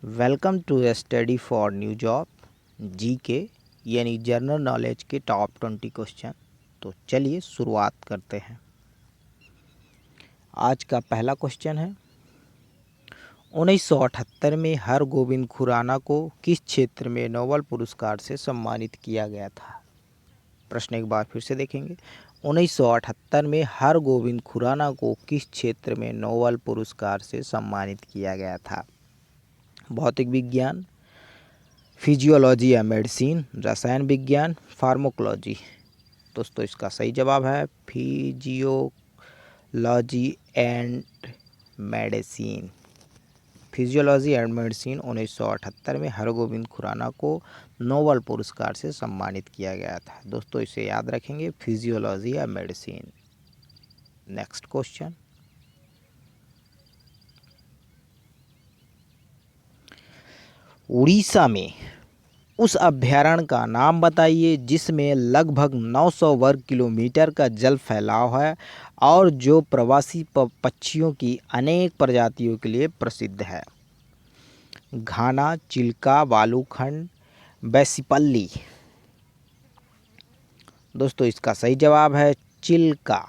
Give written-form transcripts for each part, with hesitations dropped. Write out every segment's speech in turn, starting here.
Welcome to study for new job GK यानी general knowledge के top 20 question. तो चलिए शुरुआत करते हैं। आज का पहला क्वेश्चन है 1978 में हरगोविंद खुराना को किस क्षेत्र में नोबेल पुरस्कार से सम्मानित किया गया था। प्रश्न एक बार फिर से देखेंगे। 1978 में हरगोविंद खुराना को किस क्षेत्र में नोबेल पुरस्कार से सम्मानित किया गया था। भौतिक विज्ञान, फिजियोलॉजी या मेडिसिन, रसायन विज्ञान, फार्माकोलॉजी। दोस्तों इसका सही जवाब है physiology and medicine. Physiology and medicine 1978 में हरगोविंद खुराना को नोबेल पुरस्कार से सम्मानित किया गया था। दोस्तों इसे याद रखेंगे, फिजियोलॉजी या मेडिसिन। नेक्स्ट क्वेश्चन, उड़ीसा में उस अभयारण्य का नाम बताइए जिसमें लगभग 900 वर्ग किलोमीटर का जल फैलाव है और जो प्रवासी पक्षियों की अनेक प्रजातियों के लिए प्रसिद्ध है। घाना, चिल्का, बालूखंड, बैसिपल्ली। दोस्तों इसका सही जवाब है चिल्का।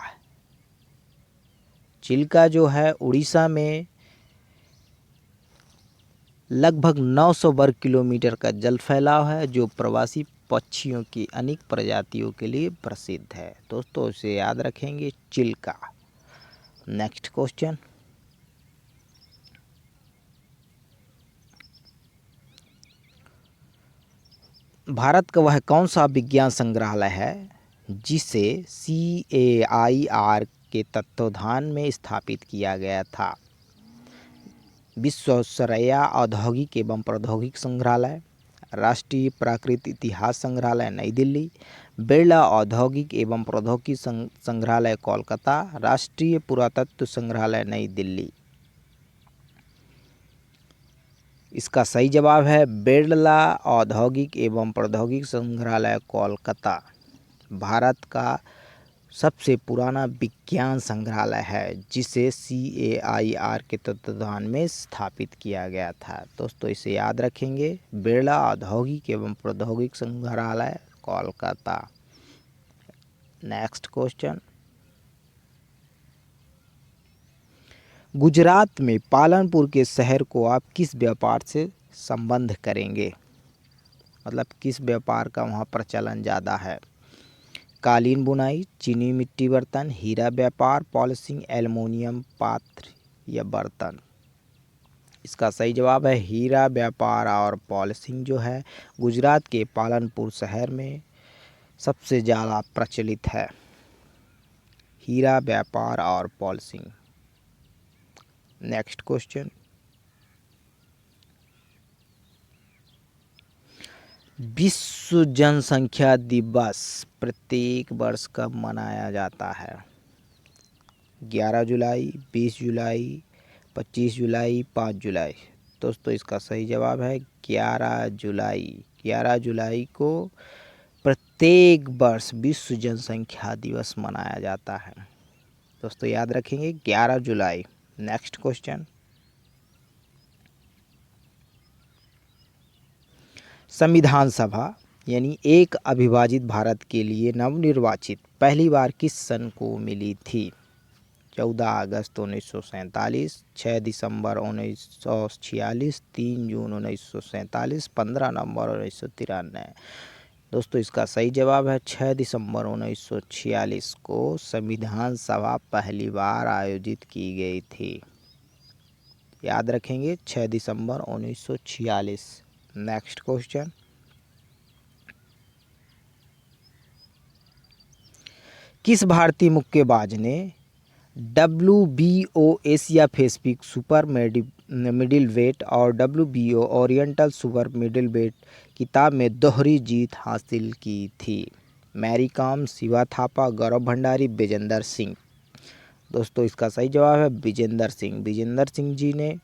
चिल्का जो है उड़ीसा में लगभग 900 वर्ग किलोमीटर का जल फैलाव है जो प्रवासी पक्षियों की अनेक प्रजातियों के लिए प्रसिद्ध है। दोस्तों इसे याद रखेंगे, चिल्का। नेक्स्ट क्वेश्चन, भारत का वह कौन सा विज्ञान संग्रहालय है जिसे CAIR के तत्वाधान में स्थापित किया गया था। विश्वेश्वरैया औद्योगिक एवं प्रौद्योगिक संग्रहालय, राष्ट्रीय प्राकृतिक इतिहास संग्रहालय नई दिल्ली, बिरला औद्योगिक एवं प्रौद्योगिकी संग्रहालय कोलकाता, राष्ट्रीय पुरातत्व संग्रहालय नई दिल्ली। इसका सही जवाब है बिरला औद्योगिक एवं प्रौद्योगिकी संग्रहालय कोलकाता। भारत का सबसे पुराना विज्ञान संग्रहालय है जिसे CAIR के तत्वाधान में स्थापित किया गया था। दोस्तों इसे याद रखेंगे, बिरला औद्योगिक एवं प्रौद्योगिक संग्रहालय कोलकाता। नेक्स्ट क्वेश्चन, गुजरात में पालनपुर के शहर को आप किस व्यापार से संबंध करेंगे, मतलब किस व्यापार का वहाँ प्रचलन ज़्यादा है। कालीन बुनाई, चीनी मिट्टी बर्तन, हीरा व्यापार, पॉलिशिंग, एल्युमिनियम पात्र या बर्तन। इसका सही जवाब है हीरा व्यापार और पॉलिशिंग जो है गुजरात के पालनपुर शहर में सबसे ज़्यादा प्रचलित है। हीरा व्यापार और पॉलिशिंग। नेक्स्ट क्वेश्चन, विश्व जनसंख्या दिवस प्रत्येक वर्ष कब मनाया जाता है। 11 जुलाई, 20 जुलाई, 25 जुलाई, 5 जुलाई। दोस्तों इसका सही जवाब है 11 जुलाई। 11 जुलाई को प्रत्येक वर्ष विश्व जनसंख्या दिवस मनाया जाता है। दोस्तों याद रखेंगे 11 जुलाई। नेक्स्ट क्वेश्चन, संविधान सभा यानी एक अविभाजित भारत के लिए नवनिर्वाचित पहली बार किस सन को मिली थी। 14 अगस्त 1947, 6 दिसंबर 1946, 3 जून 1947, 15 नवंबर 1993। दोस्तों इसका सही जवाब है 6 दिसंबर 1946 को संविधान सभा पहली बार आयोजित की गई थी। याद रखेंगे 6 दिसंबर 1946। नेक्स्ट क्वेश्चन, किस भारतीय मुक्केबाज ने WBO Asia Pacific super middle weight और WBO oriental super middle weight खिताब में दोहरी जीत हासिल की थी। मैरी कॉम, शिवा थापा, गौरव भंडारी, विजेंदर सिंह। दोस्तों इसका सही जवाब है विजेंदर सिंह। विजेंदर सिंह जी ने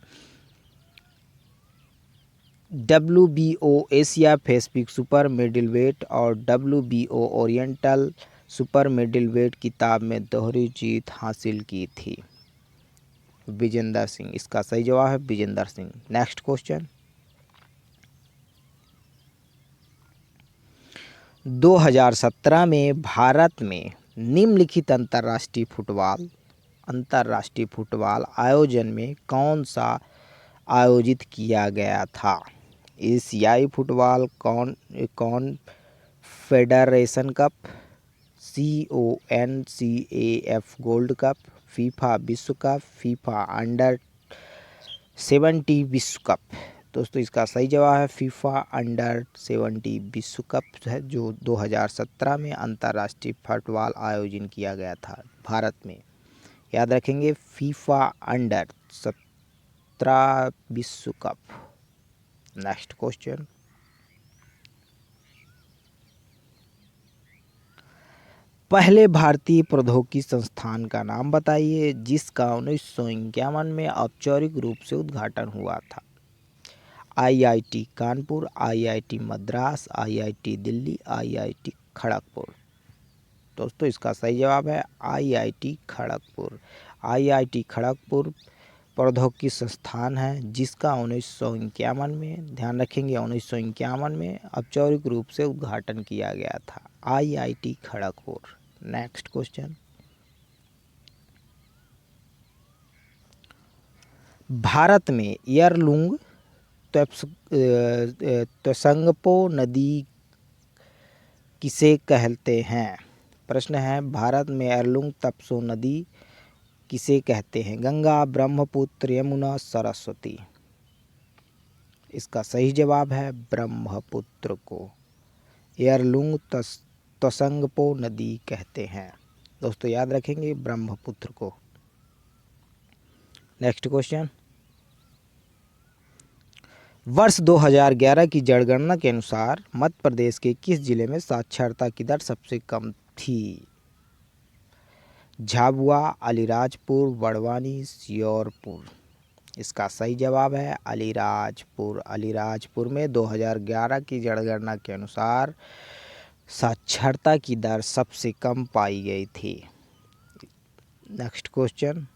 WBO Asia Pacific super middle weight और WBO oriental super middle weight खिताब में दोहरी जीत हासिल की थी। विजेंदर सिंह, इसका सही जवाब है विजेंदर सिंह। नेक्स्ट क्वेश्चन, 2017 में भारत में निम्नलिखित अंतर्राष्ट्रीय फुटबॉल आयोजन में कौन सा आयोजित किया गया था? एशियाई football confederation cup, CONCAF gold cup, FIFA विश्व कप, फीफा अंडर 70 विश्व कप। दोस्तों इसका सही जवाब है फीफा अंडर 70 विश्व कप है, जो 2017 में अंतर्राष्ट्रीय फुटबॉल आयोजन किया गया था भारत में। याद रखेंगे फीफा अंडर 17 विश्व कप। नेक्स्ट क्वेश्चन, पहले भारतीय प्रौद्योगिकी संस्थान का नाम बताइए जिसका 1951 में औपचारिक रूप से उद्घाटन हुआ था। IIT Kanpur, IIT Madras, IIT Delhi, IIT Kharagpur. दोस्तों इसका सही जवाब है IIT खड़गपुर। IIT खड़गपुर प्रौद्योगिकी संस्थान है जिसका 1951 में, ध्यान रखेंगे 1951 में औपचारिक रूप से उद्घाटन किया गया था, IIT Kharagpur. Next question, Bharat में एयरलूंग त्संगपो नदी किसे कहते हैं? प्रश्न है भारत में एयरलूंग तपसो नदी किसे कहते हैं? गंगा, ब्रह्मपुत्र, यमुना, सरस्वती। इसका सही जवाब है ब्रह्मपुत्र को एयरलूंग त्संगपो नदी कहते हैं। दोस्तों याद रखेंगे ब्रह्मपुत्र को। नेक्स्ट क्वेश्चन, वर्ष 2011 की जनगणना के अनुसार मध्य प्रदेश के किस जिले में साक्षरता की दर सबसे कम थी? झाबुआ, अलीराजपुर, बड़वानी, श्योपुर। इसका सही जवाब है अलीराजपुर। अलीराजपुर में 2011 की जनगणना के अनुसार साक्षरता की दर सबसे कम पाई गई थी। नेक्स्ट क्वेश्चन,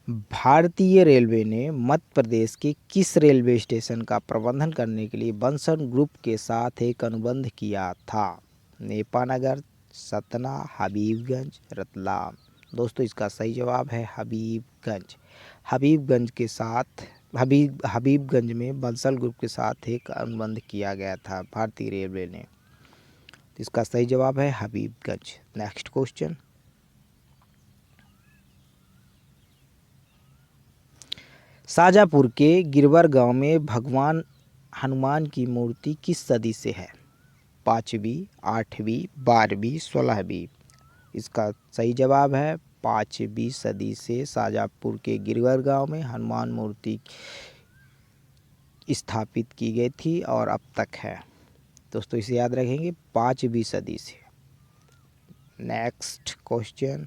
भारतीय रेलवे ने मध्य प्रदेश के किस रेलवे स्टेशन का प्रबंधन करने के लिए बंसल ग्रुप के साथ एक अनुबंध किया था? नेपानगर, सतना, हबीबगंज, रतलाम। दोस्तों इसका सही जवाब है हबीबगंज। हबीबगंज में बंसल ग्रुप के साथ एक अनुबंध किया गया था भारतीय रेलवे ने। इसका सही जवाब है हबीबगंज। नेक्स्ट क्वेश्चन, शाजापुर के गिरवर गांव में भगवान हनुमान की मूर्ति किस सदी से है? 5वीं, 8वीं, 12वीं, 16वीं। इसका सही जवाब है 5वीं सदी से शाजापुर के गिरवर गांव में हनुमान मूर्ति स्थापित की गई थी और अब तक है। दोस्तों इसे याद रखेंगे 5वीं सदी से। नेक्स्ट क्वेश्चन,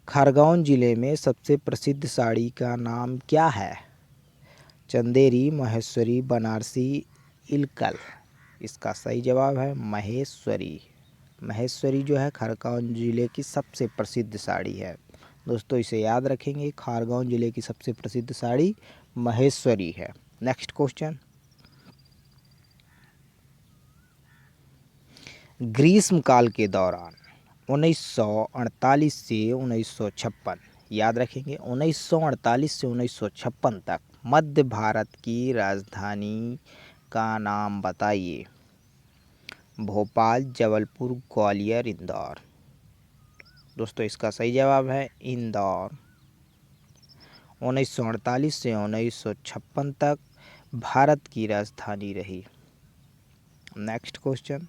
खरगोन जिले में सबसे प्रसिद्ध साड़ी का नाम क्या है? चंदेरी, महेश्वरी, बनारसी, इलकल। इसका सही जवाब है महेश्वरी। महेश्वरी जो है खरगोन जिले की सबसे प्रसिद्ध साड़ी है। दोस्तों इसे याद रखेंगे, खरगोन जिले की सबसे प्रसिद्ध साड़ी महेश्वरी है। नेक्स्ट क्वेश्चन, ग्रीष्म काल के दौरान 1948 से 1956, याद रखेंगे 1948 से 1956 तक मध्य भारत की राजधानी का नाम बताइए। भोपाल, जबलपुर, ग्वालियर, इंदौर। दोस्तों इसका सही जवाब है इंदौर। 1948 से 1956 तक भारत की राजधानी रही। नेक्स्ट क्वेश्चन,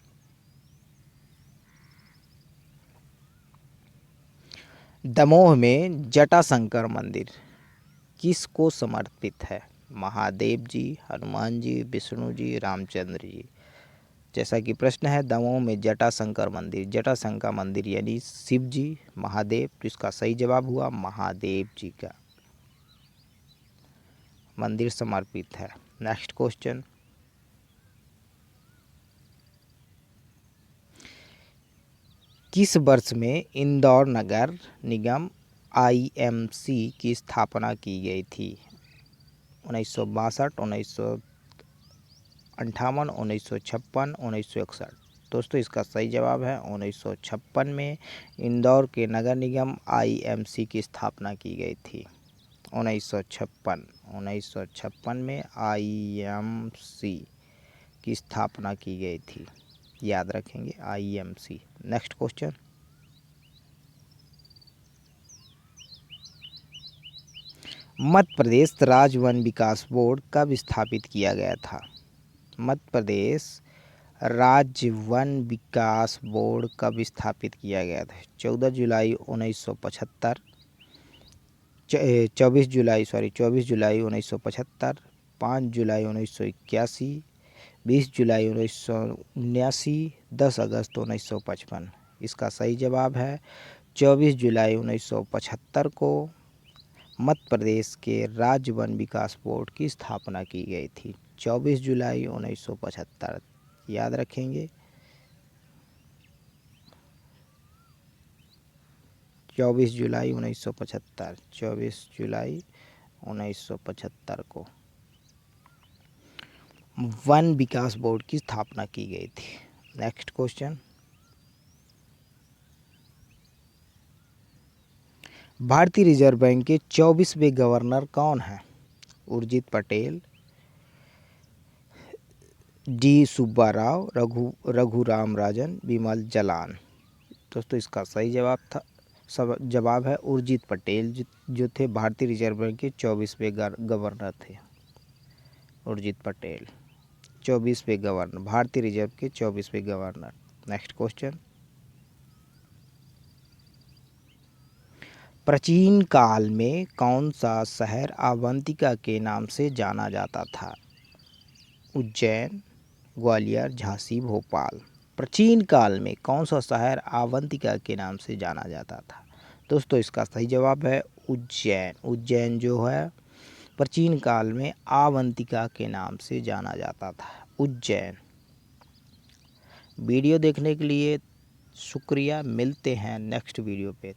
दमोह में जटाशंकर मंदिर किसको समर्पित है? महादेव जी, हनुमान जी, विष्णु जी, रामचंद्र जी। जैसा कि प्रश्न है दमोह में जटाशंकर मंदिर यानी शिव जी, महादेव। तो इसका सही जवाब हुआ महादेव जी का मंदिर समर्पित है। नेक्स्ट क्वेश्चन, किस वर्ष में इंदौर नगर निगम IMC की स्थापना की गई थी? 1962, 1958, 1956, 1961। दोस्तों इसका सही जवाब है 1956 में इंदौर के नगर निगम आईएमसी की स्थापना की गई थी। 1956 में आईएमसी की स्थापना की गई थी, याद रखेंगे IMC. Next question, Madhya Pradesh राज्य वन विकास बोर्ड कब स्थापित किया गया था? मध्य प्रदेश राज्य वन विकास बोर्ड कब स्थापित किया गया था? 14 जुलाई 1975, 24 जुलाई 1975, 5 जुलाई 1981, 20 जुलाई 1979, 10 अगस्त 1955। इसका सही जवाब है 24 जुलाई 1975 को मध्य प्रदेश के राज्य वन विकास बोर्ड की स्थापना की गई थी। 24 जुलाई 1975, याद रखेंगे 24 जुलाई 1975, 24 जुलाई 1975 को वन विकास बोर्ड की स्थापना की गई थी। नेक्स्ट क्वेश्चन, भारतीय रिजर्व बैंक के 24वें गवर्नर कौन हैं? उर्जित पटेल, डी सुब्बाराव, रघुराम राजन, विमल जलान। दोस्तों इसका सही जवाब है उर्जित पटेल, जो थे भारतीय रिजर्व बैंक के 24वें गवर्नर थे। उर्जित पटेल 24वें गवर्नर, भारतीय रिजर्व के 24वें गवर्नर। नेक्स्ट क्वेश्चन, प्राचीन काल में कौन सा शहर अवंतिका के नाम से जाना जाता था? उज्जैन, ग्वालियर, झांसी, भोपाल। प्राचीन काल में कौन सा शहर अवंतिका के नाम से जाना जाता था? दोस्तों इसका सही जवाब है उज्जैन। उज्जैन जो है प्राचीन काल में अवंतिका के नाम से जाना जाता था, उज्जैन। वीडियो देखने के लिए शुक्रिया, मिलते हैं नेक्स्ट वीडियो पे।